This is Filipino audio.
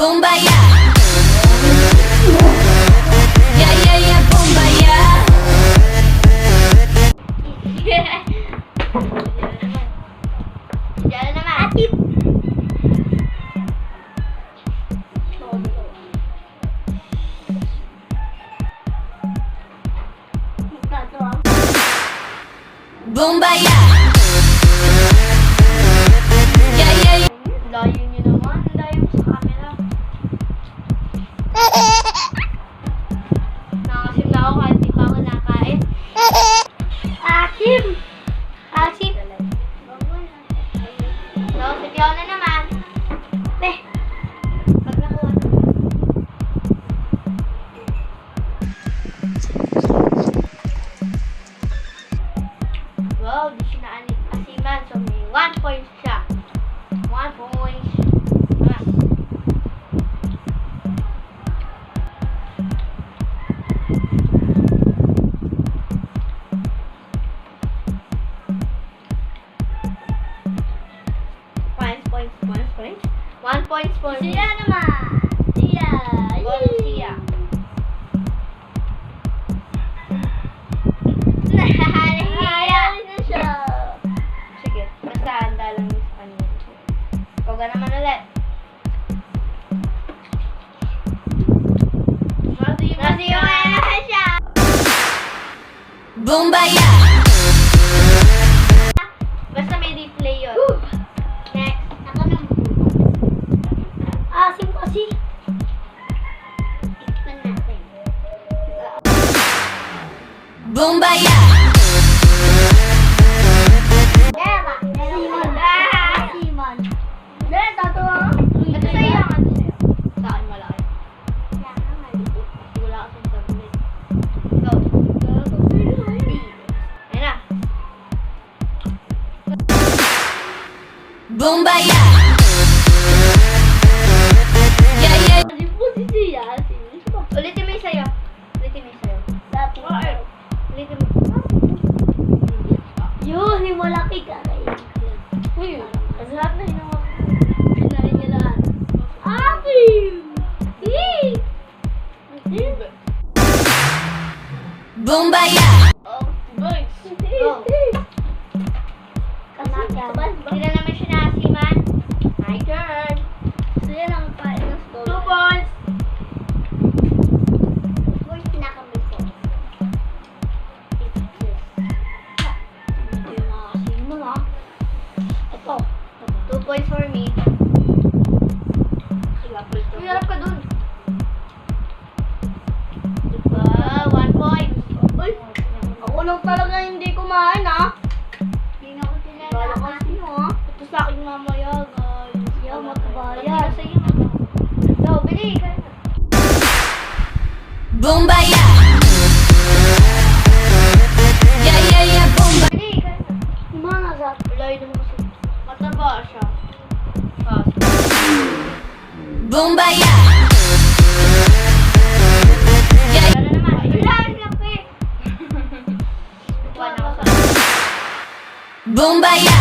Bumbaya. Yeah, yeah, yeah, Bumbaya. Diyan na naman. Atip. Bumbaya. Yeah, yeah, yeah. Layo nyo naman. Layo mo sa camera. Nakasim na ako kahit di pa ako nakain. Asim! Asim! So, sitiyaw na naman. Peh! Pag nakuha na. Wow, di siya asiman. So, may 1 point siya. 1 point. Ah. Points. 1 point for me. Siya naman. Siya. Siya. Nahihiya na siya. Sige, basta handa lang yung sa kanya. Ikaw ka naman ulit. Nasiyo na siya. Bumbaya. Basta may replay yun. Next. Ako naman. Asim kasi. Tikman natin. Bumbaya. Deva. Simon. Simon. Deva, totoo. Ito sa'yo. Sa akin malaki. Wala kasing tablet. Go. Ayan na. Bumbaya. Yeah, yeah. Ulitin mo yung sa'yo. Ulitin mo yung sa'yo. Ulitin mo. Yun, yung malaki ka kayo. Uy, ang lahat na hinawa ko. Pinarin niya lahat. Akim! Yee! Bumbaya. Oh, boys. Go. Sila naman siya naasiman. My turn. Sila lang kain ng stove. 2 points. Boys, pinakamit ko. Hindi na naasiman ha. Ito. 2 points for me. Hirap ka dun. Diba? 1 point. Uy! Ako lang talaga hindi kumain ha. Hindi na ako tinala ka. Sino ha? Ito sa akin mamaya guys. Yaw, magbayan. Sa iyo. So, bili. Bumbaya. Yeah, yeah, yeah, Bumbaya. Bili. Mana sa? Bilay naman kasi. Mataba siya. Fast. Bumbaya. Yeah, Ano naman? Bilay lang pe. Buwan ako sa... Bumbaya.